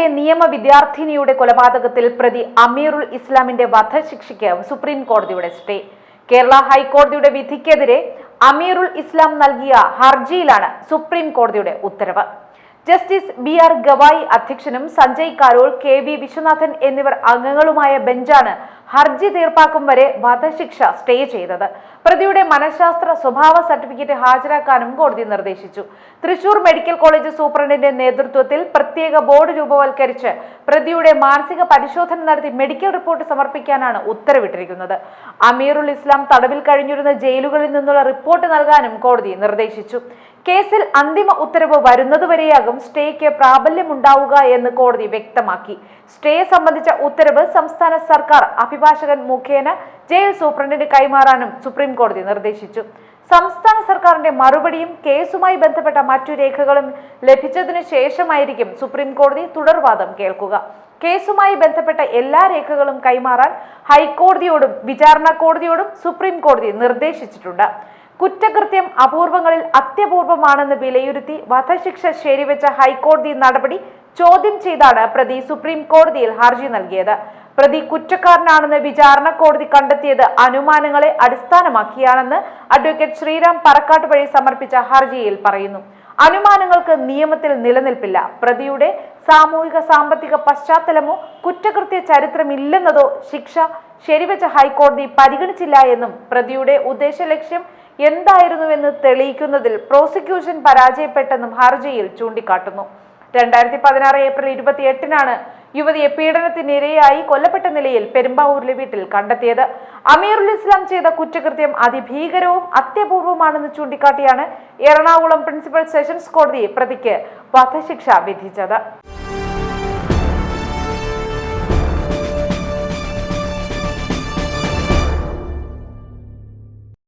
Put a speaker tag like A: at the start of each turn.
A: പെരുമ്പാവൂരിലെ നിയമ വിദ്യാർത്ഥിനിയുടെ കൊലപാതകത്തിൽ പ്രതി അമീറുൽ ഇസ്ലാമിന്റെ വധശിക്ഷയ്ക്ക് സുപ്രീം കോടതിയുടെ സ്റ്റേ. കേരള ഹൈക്കോടതിയുടെ വിധിക്കെതിരെ അമീറുൽ ഇസ്ലാം നൽകിയ ഹർജിയിലാണ് സുപ്രീം കോടതിയുടെ ഉത്തരവ്. ജസ്റ്റിസ് BR ഗവായി അധ്യക്ഷനും സഞ്ജയ് കരോൾ, KV വിശ്വനാഥൻ എന്നിവർ അംഗങ്ങളുമായ ബെഞ്ചാണ് ഹർജി തീർപ്പാക്കും വരെ വധശിക്ഷ സ്റ്റേ ചെയ്തത്. പ്രതിയുടെ മനഃശാസ്ത്ര സ്വഭാവ സർട്ടിഫിക്കറ്റ് ഹാജരാക്കാനും കോടതി നിർദ്ദേശിച്ചു. തൃശൂർ മെഡിക്കൽ കോളേജ് സൂപ്രണ്ടിന്റെ നേതൃത്വത്തിൽ പ്രത്യേക ബോർഡ് രൂപവൽക്കരിച്ച് പ്രതിയുടെ മാനസിക പരിശോധന നടത്തി മെഡിക്കൽ റിപ്പോർട്ട് സമർപ്പിക്കാനാണ് ഉത്തരവിട്ടിരിക്കുന്നത്. അമീറുൽ ഇസ്ലാം തടവിൽ കഴിഞ്ഞിരുന്ന ജയിലുകളിൽ നിന്നുള്ള റിപ്പോർട്ട് നൽകാനും കോടതി നിർദ്ദേശിച്ചു. കേസിൽ അന്തിമ ഉത്തരവ് വരുന്നതുവരെയാകും സ്റ്റേക്ക് പ്രാബല്യമുണ്ടാവുക എന്ന് കോടതി വ്യക്തമാക്കി. സ്റ്റേ സംബന്ധിച്ച ഉത്തരവ് സംസ്ഥാന സർക്കാർ അഭിഭാഷകൻ മുഖേന ജയിൽ സൂപ്രണ്ടിന് കൈമാറാനും സുപ്രീം കോടതി നിർദ്ദേശിച്ചു. സംസ്ഥാന സർക്കാരിന്റെ മറുപടിയും കേസുമായി ബന്ധപ്പെട്ട മറ്റു രേഖകളും ലഭിച്ചതിനു ശേഷമായിരിക്കും സുപ്രീം കോടതി തുടർവാദം കേൾക്കുക. കേസുമായി ബന്ധപ്പെട്ട എല്ലാ രേഖകളും കൈമാറാൻ ഹൈക്കോടതിയോടും വിചാരണ കോടതിയോടും സുപ്രീം കോടതി നിർദ്ദേശിച്ചിട്ടുണ്ട്. കുറ്റകൃത്യം അപൂർവങ്ങളിൽ അത്യപൂർവമാണെന്ന് വിലയിരുത്തി വധശിക്ഷ ശരിവെച്ച ഹൈക്കോടതി നടപടി ചോദ്യം ചെയ്താണ് പ്രതി സുപ്രീം കോടതിയിൽ ഹർജി നൽകിയത്. പ്രതി കുറ്റക്കാരനാണെന്ന് വിചാരണ കോടതി കണ്ടെത്തിയത് അനുമാനങ്ങളെ അടിസ്ഥാനമാക്കിയാണെന്ന് അഡ്വക്കേറ്റ് ശ്രീറാം പറക്കാട്ട് വഴി സമർപ്പിച്ച ഹർജിയിൽ പറയുന്നു. അനുമാനങ്ങൾക്ക് നിയമത്തിൽ നിലനിൽപ്പില്ല. പ്രതിയുടെ സാമൂഹിക സാമ്പത്തിക പശ്ചാത്തലമോ കുറ്റകൃത്യ ചരിത്രമില്ലെന്നതോ ശിക്ഷ ശരിവെച്ച ഹൈക്കോടതി പരിഗണിച്ചില്ല എന്നും പ്രതിയുടെ ഉദ്ദേശ ലക്ഷ്യം എന്തായിരുന്നുവെന്ന് തെളിയിക്കുന്നതിൽ പ്രോസിക്യൂഷൻ പരാജയപ്പെട്ടെന്നും ഹർജിയിൽ ചൂണ്ടിക്കാട്ടുന്നു. 2016 ഏപ്രിൽ 28-നാണ് യുവതിയെ പീഡനത്തിനിരയായി കൊല്ലപ്പെട്ട നിലയിൽ പെരുമ്പാവൂരിലെ വീട്ടിൽ കണ്ടെത്തിയത്. അമീറുൽ ഇസ്ലാം ചെയ്ത കുറ്റകൃത്യം അതിഭീകരവും അത്യപൂർവമാണെന്ന് ചൂണ്ടിക്കാട്ടിയാണ് എറണാകുളം പ്രിൻസിപ്പൽ സെഷൻസ് കോടതി പ്രതിക്ക് വധശിക്ഷ വിധിച്ചത്.